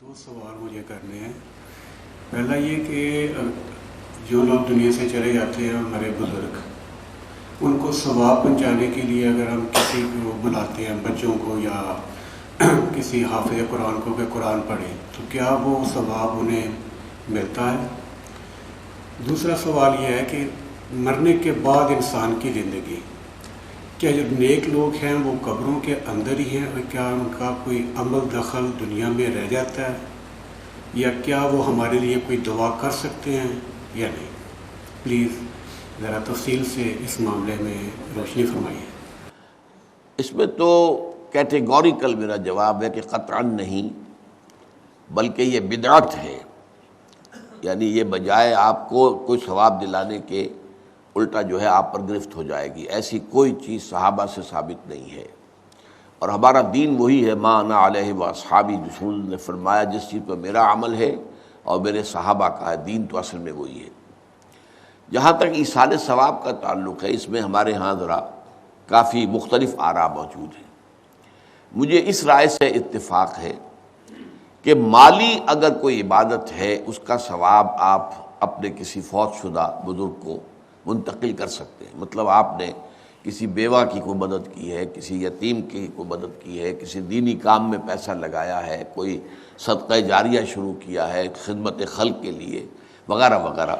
دو سوال مجھے کرنے ہیں۔ پہلا یہ کہ جو لوگ دنیا سے چلے جاتے ہیں ہمارے بزرگ، ان کو ثواب پہنچانے کے لیے اگر ہم کسی کو بلاتے ہیں، بچوں کو یا کسی حافظ قرآن کو کہ قرآن پڑھیں، تو کیا وہ ثواب انہیں ملتا ہے؟ دوسرا سوال یہ ہے کہ مرنے کے بعد انسان کی زندگی، کیا جو نیک لوگ ہیں وہ قبروں کے اندر ہی ہیں، اور کیا ان کا کوئی عمل دخل دنیا میں رہ جاتا ہے، یا کیا وہ ہمارے لیے کوئی دعا کر سکتے ہیں یا نہیں؟ پلیز ذرا تفصیل سے اس معاملے میں روشنی فرمائیے۔ اس میں تو کیٹیگوریکل میرا جواب ہے کہ قطعاً نہیں، بلکہ یہ بدعت ہے۔ یعنی یہ بجائے آپ کو کوئی ثواب دلانے کے الٹا جو ہے آپ پر گرفت ہو جائے گی، ایسی کوئی چیز صحابہ سے ثابت نہیں ہے۔ اور ہمارا دین وہی ہے، ما انا علیہ واصحابی، رسول نے فرمایا جس چیز پر میرا عمل ہے اور میرے صحابہ کا ہے، دین تو اصل میں وہی ہے۔ جہاں تک ایصال ثواب کا تعلق ہے، اس میں ہمارے ہاں ذرا کافی مختلف آراء موجود ہیں۔ مجھے اس رائے سے اتفاق ہے کہ مالی اگر کوئی عبادت ہے، اس کا ثواب آپ اپنے کسی فوت شدہ بزرگ کو منتقل کر سکتے ہیں۔ مطلب آپ نے کسی بیوہ کی کوئی مدد کی ہے، کسی یتیم کی کوئی مدد کی ہے، کسی دینی کام میں پیسہ لگایا ہے، کوئی صدقہ جاریہ شروع کیا ہے خدمت خلق کے لیے وغیرہ وغیرہ،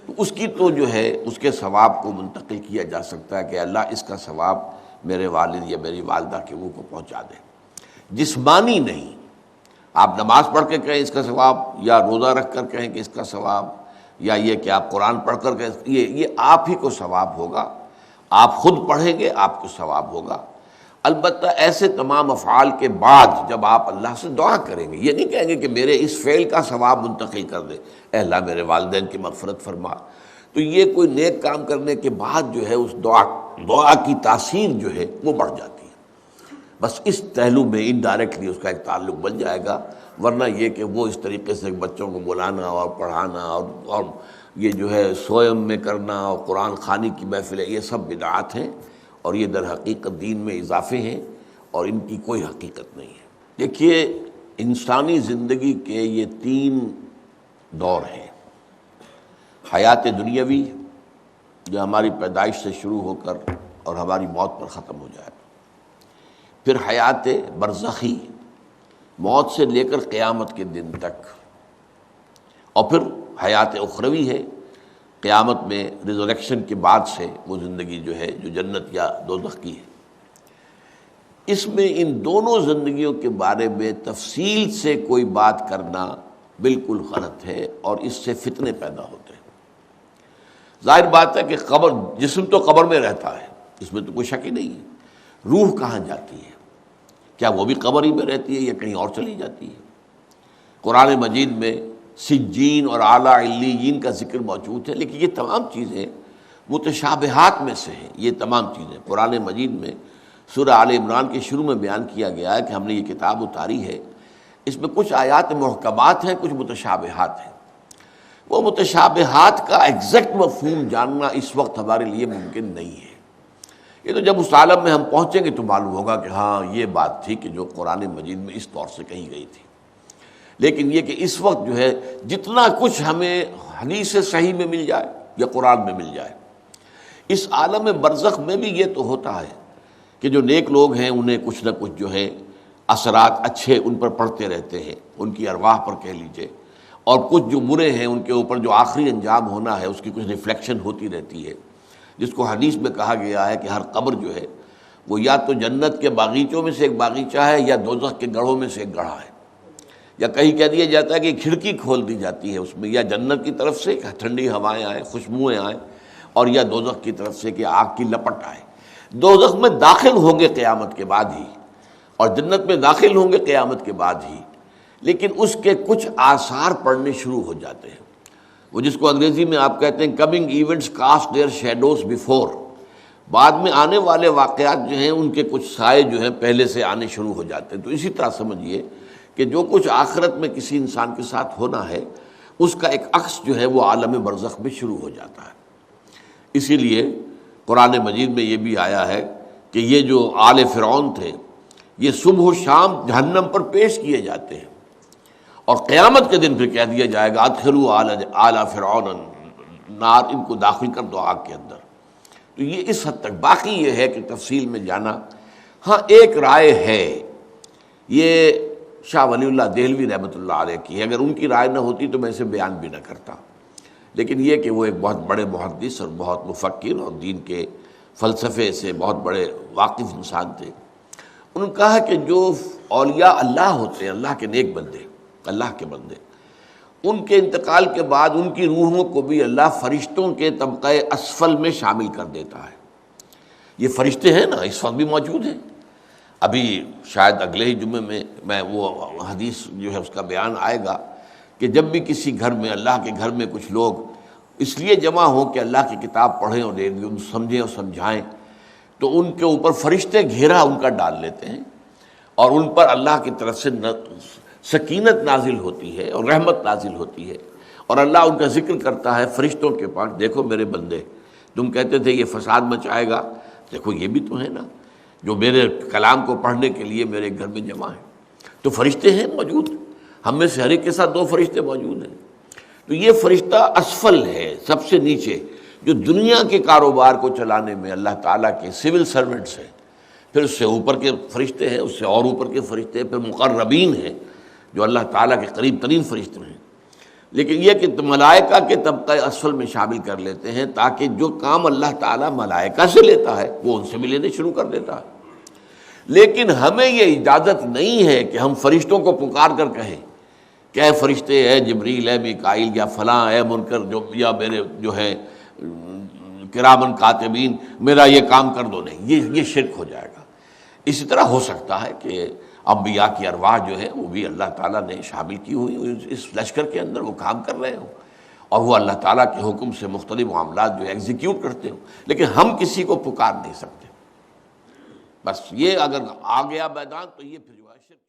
تو اس کی تو جو ہے اس کے ثواب کو منتقل کیا جا سکتا ہے کہ اللہ اس کا ثواب میرے والد یا میری والدہ کے منہ کو پہنچا دے۔ جسمانی نہیں، آپ نماز پڑھ کے کہیں اس کا ثواب، یا روزہ رکھ کر کہیں کہ اس کا ثواب، یا یہ کہ آپ قرآن پڑھ کر کہیں، یہ آپ ہی کو ثواب ہوگا، آپ خود پڑھیں گے آپ کو ثواب ہوگا۔ البتہ ایسے تمام افعال کے بعد جب آپ اللہ سے دعا کریں گے، یہ نہیں کہیں گے کہ میرے اس فعل کا ثواب منتقل کر دے، اے اللہ میرے والدین کی مغفرت فرما، تو یہ کوئی نیک کام کرنے کے بعد جو ہے اس دعا کی تاثیر جو ہے وہ بڑھ جاتی ہے۔ بس اس پہلو میں انڈائریکٹلی اس کا ایک تعلق بن جائے گا، ورنہ یہ کہ وہ اس طریقے سے بچوں کو بلانا اور پڑھانا اور یہ جو ہے سوئم میں کرنا اور قرآن خوانی کی محفلیں، یہ سب بدعات ہیں، اور یہ در حقیقت دین میں اضافے ہیں، اور ان کی کوئی حقیقت نہیں ہے۔ دیکھیے، انسانی زندگی کے یہ تین دور ہیں: حیات دنیاوی، جو ہماری پیدائش سے شروع ہو کر اور ہماری موت پر ختم ہو جائے، پھر حیات برزخی، موت سے لے کر قیامت کے دن تک، اور پھر حیات اخروی ہے، قیامت میں ریزریکشن کے بعد سے وہ زندگی جو ہے جو جنت یا دوزخ کی ہے۔ اس میں ان دونوں زندگیوں کے بارے میں تفصیل سے کوئی بات کرنا بالکل غلط ہے، اور اس سے فتنے پیدا ہوتے ہیں۔ ظاہر بات ہے کہ قبر، جسم تو قبر میں رہتا ہے، اس میں تو کوئی شک ہی نہیں ہے۔ روح کہاں جاتی ہے؟ کیا وہ بھی قبر ہی میں رہتی ہے یا کہیں اور چلی جاتی ہے؟ قرآن مجید میں سجین اور اعلیٰ علیین کا ذکر موجود ہے، لیکن یہ تمام چیزیں متشابہات میں سے ہیں۔ یہ تمام چیزیں قرآن مجید میں سورہ آل عمران کے شروع میں بیان کیا گیا ہے کہ ہم نے یہ کتاب اتاری ہے، اس میں کچھ آیات محکمات ہیں، کچھ متشابہات ہیں۔ وہ متشابہات کا ایگزیکٹ مفہوم جاننا اس وقت ہمارے لیے ممکن نہیں ہے۔ یہ تو جب اس عالم میں ہم پہنچیں گے تو معلوم ہوگا کہ ہاں یہ بات تھی کہ جو قرآن مجید میں اس طور سے کہی گئی تھی۔ لیکن یہ کہ اس وقت جو ہے جتنا کچھ ہمیں حدیث صحیح میں مل جائے یا قرآن میں مل جائے، اس عالم برزخ میں بھی یہ تو ہوتا ہے کہ جو نیک لوگ ہیں انہیں کچھ نہ کچھ جو ہے اثرات اچھے ان پر پڑتے رہتے ہیں، ان کی ارواح پر کہہ لیجئے، اور کچھ جو برے ہیں ان کے اوپر جو آخری انجام ہونا ہے اس کی کچھ ریفلیکشن ہوتی رہتی ہے، جس کو حدیث میں کہا گیا ہے کہ ہر قبر جو ہے وہ یا تو جنت کے باغیچوں میں سے ایک باغیچہ ہے یا دوزخ کے گڑھوں میں سے ایک گڑھا ہے، یا کہیں کہہ دیا جاتا ہے کہ کھڑکی کھول دی جاتی ہے اس میں، یا جنت کی طرف سے کہ ٹھنڈی ہوائیں آئیں، خوشبوئیں آئیں، اور یا دوزخ کی طرف سے کہ آگ کی لپٹ آئے۔ دوزخ میں داخل ہوں گے قیامت کے بعد ہی، اور جنت میں داخل ہوں گے قیامت کے بعد ہی، لیکن اس کے کچھ آثار پڑنے شروع ہو جاتے ہیں، وہ جس کو انگریزی میں آپ کہتے ہیں coming events cast their shadows before, بعد میں آنے والے واقعات جو ہیں ان کے کچھ سائے جو ہیں پہلے سے آنے شروع ہو جاتے ہیں۔ تو اسی طرح سمجھیے کہ جو کچھ آخرت میں کسی انسان کے ساتھ ہونا ہے اس کا ایک عکس جو ہے وہ عالم برزخ میں شروع ہو جاتا ہے۔ اسی لیے قرآن مجید میں یہ بھی آیا ہے کہ یہ جو آل فرعون تھے یہ صبح و شام جہنم پر پیش کیے جاتے ہیں، اور قیامت کے دن پھر کہہ دیا جائے گا ادخلوا آل فرعون النار، ان کو داخل کر دو آگ کے اندر۔ تو یہ اس حد تک، باقی یہ ہے کہ تفصیل میں جانا، ہاں ایک رائے ہے، یہ شاہ ولی اللہ دہلوی رحمۃ اللہ علیہ کی ہے، اگر ان کی رائے نہ ہوتی تو میں اسے بیان بھی نہ کرتا، لیکن یہ کہ وہ ایک بہت بڑے محدث اور بہت مفکر اور دین کے فلسفے سے بہت بڑے واقف انسان تھے۔ انہوں نے کہا کہ جو اولیاء اللہ ہوتے ہیں، اللہ کے نیک بندے، اللہ کے بندے، ان کے انتقال کے بعد ان کی روحوں کو بھی اللہ فرشتوں کے طبقہ اسفل میں شامل کر دیتا ہے۔ یہ فرشتے ہیں نا، اس وقت بھی موجود ہیں۔ ابھی شاید اگلے ہی جمعے میں وہ حدیث جو ہے اس کا بیان آئے گا کہ جب بھی کسی گھر میں، اللہ کے گھر میں کچھ لوگ اس لیے جمع ہوں کہ اللہ کی کتاب پڑھیں اور سمجھیں اور سمجھائیں، تو ان کے اوپر فرشتے گھیرا ان کا ڈال لیتے ہیں، اور ان پر اللہ کی طرف سے سکینت نازل ہوتی ہے اور رحمت نازل ہوتی ہے، اور اللہ ان کا ذکر کرتا ہے فرشتوں کے پاس، دیکھو میرے بندے، تم کہتے تھے یہ فساد مچائے گا، دیکھو یہ بھی تو ہے نا جو میرے کلام کو پڑھنے کے لیے میرے گھر میں جمع ہیں۔ تو فرشتے ہیں موجود، ہم میں سے ہر ایک کے ساتھ 2 فرشتے موجود ہیں۔ تو یہ فرشتہ اسفل ہے، سب سے نیچے، جو دنیا کے کاروبار کو چلانے میں اللہ تعالیٰ کے سول سرونٹس ہیں، پھر اس سے اوپر کے فرشتے ہیں، اس سے اور اوپر کے فرشتے ہیں، پھر مقربین ہیں جو اللہ تعالیٰ کے قریب ترین فرشتے ہیں۔ لیکن یہ کہ ملائکہ کے طبقہ اسفل میں شامل کر لیتے ہیں تاکہ جو کام اللہ تعالیٰ ملائکہ سے لیتا ہے وہ ان سے بھی لینے شروع کر دیتا ہے۔ لیکن ہمیں یہ اجازت نہیں ہے کہ ہم فرشتوں کو پکار کر کہیں کہ اے فرشتے، اے جبریل، اے میکائیل، یا فلاں، اے منکر، جو یا میرے جو ہے کرامن کاتبین، میرا یہ کام کر دو۔ نہیں، یہ شرک ہو جائے گا۔ اسی طرح ہو سکتا ہے کہ انبیاء کی ارواح جو ہے وہ بھی اللہ تعالیٰ نے شامل کی ہوئی اس لشکر کے اندر، وہ کام کر رہے ہوں اور وہ اللہ تعالیٰ کے حکم سے مختلف معاملات جو ایگزیکیوٹ کرتے ہوں، لیکن ہم کسی کو پکار نہیں سکتے۔ بس یہ اگر آ گیا میدان تو یہ پھر جو ہے شرک